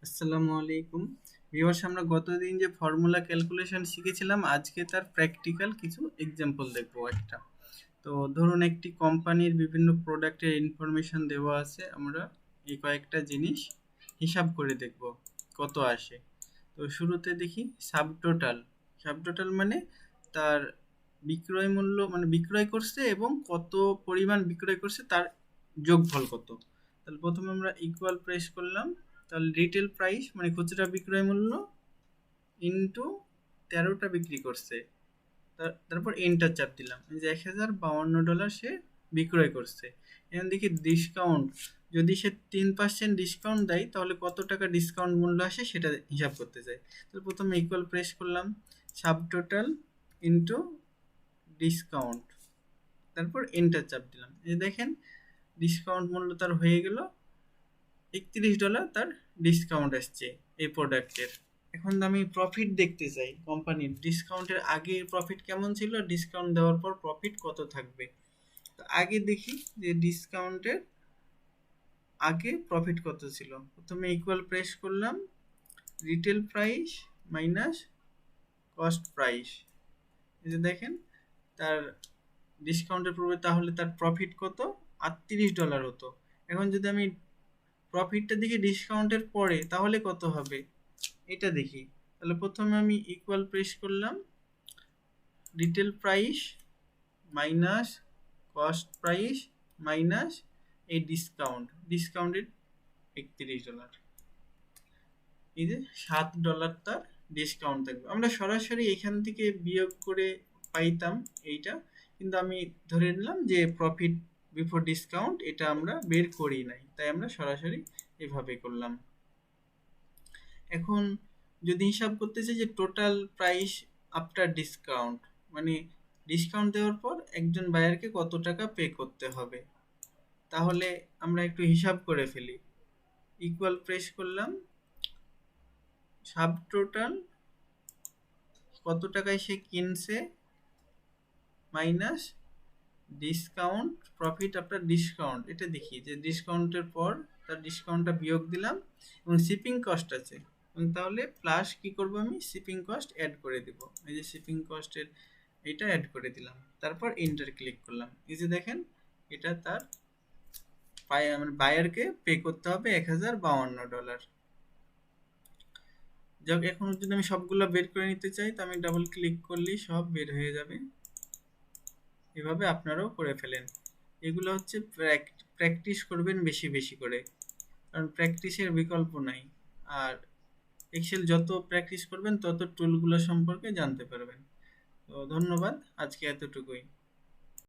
আসসালামু আলাইকুম ভিউয়ার্স, আমরা গতদিন যে ফর্মুলা ক্যালকুলেশন শিখেছিলাম, আজকে তার প্র্যাকটিক্যাল কিছু এক্সাম্পল দেখবো একটা। তো ধরুন, একটি কোম্পানির বিভিন্ন প্রোডাক্টের ইনফরমেশন দেওয়া আছে। আমরা এই কয়েকটা জিনিস হিসাব করে দেখব কত আসে। তো শুরুতে দেখি সাবটোটাল। সাবটোটাল মানে তার বিক্রয় মূল্য, মানে বিক্রয় করছে এবং কত পরিমাণ বিক্রয় করছে তার যোগফল কত। তাহলে প্রথমে আমরা ইকুয়াল প্রেস করলাম। তাহলে রিটেল প্রাইস মানে খুচরা বিক্রয় মূল্য ইন্টু 13টা বিক্রি করছে। তারপর এন্টার চাপ দিলাম, এই যে $1052 সে বিক্রয় করছে। এখন দেখি ডিসকাউন্ট, যদি সে 3% ডিসকাউন্ট দেয় তাহলে কত টাকা ডিসকাউন্ট মূল্য আসে সেটা হিসাব করতে চাই। তাহলে প্রথমে ইকুয়াল প্রেস করলাম, সাব টোটাল ইন্টু ডিসকাউন্ট, তারপর এন্টার চাপ দিলাম। এই দেখেন ডিসকাউন্ট মূল্য তার হয়ে গেল $31, তার ডিসকাউন্ট আসছে এই প্রোডাক্টের। এখন আমি প্রফিট দেখতে চাই, কোম্পানির ডিসকাউন্টের আগে প্রফিট কেমন ছিল, ডিসকাউন্ট দেওয়ার পর প্রফিট কত থাকবে। তো আগে দেখি যে ডিসকাউন্টের আগে প্রফিট কত ছিল। প্রথমে ইকুয়াল প্রেস করলাম, retail price minus cost price. এই যে দেখেন তার ডিসকাউন্টের পূর্বে তাহলে তার প্রফিট কত, $38 হতো। এখন যদি আমি প্রফিটটা দেখি ডিসকাউন্টের পরে তাহলে কত হবে এটা দেখি। তাহলে প্রথমে আমি ইকুয়াল প্রেস করলাম, retail price minus cost price minus এই ডিসকাউন্টেড $31। এই যে $7 তার ডিসকাউন্ট থাকবে। আমরা সরাসরি এখান থেকে বিয়োগ করে পাইতাম এইটা, কিন্তু আমি ধরে নিলাম যে প্রফিট বিফোর ডিসকাউন্ট এটা আমরা বের করি নাই, তাই আমরা সরাসরি এভাবে করলাম। এখন যদি হিসাব করতে চাই যে টোটাল প্রাইস আফটার ডিসকাউন্ট, মানে ডিসকাউন্ট দেওয়ার পর একজন বায়ারকে কত টাকা পে করতে হবে, তাহলে আমরা একটু হিসাব করে ফেলি। ইকুয়াল প্রেস করলাম, সাব টোটাল কত টাকায় সে কিনছে minus discount, profit after discount, এটা দেখি যে ডিসকাউন্টের পর তার ডিসকাউন্টটা বিয়োগ দিলাম এবং শিপিং কস্ট আছে, এবং তাহলে প্লাস কি করব, আমি শিপিং কস্ট অ্যাড করে দেব। এই যে শিপিং কস্টের এটা অ্যাড করে দিলাম, তারপর এন্টার ক্লিক করলাম। এই যে দেখেন এটা তার মানে বায়ারকে পে করতে হবে $1052। যাক, এখন যদি আমি সবগুলো বের করে নিতে চাই তো আমি ডাবল ক্লিক করলেই সব বের হয়ে যাবে। এভাবে আপনারাও করে ফেলেন। এগুলো হচ্ছে প্র্যাকটিস করবেন বেশি বেশি করে, কারণ প্র্যাকটিসের বিকল্প নাই। আর এক্সেল যত প্র্যাকটিস করবেন তত টুলগুলো সম্পর্কে জানতে পারবেন। তো ধন্যবাদ, আজকে এতটুকুই।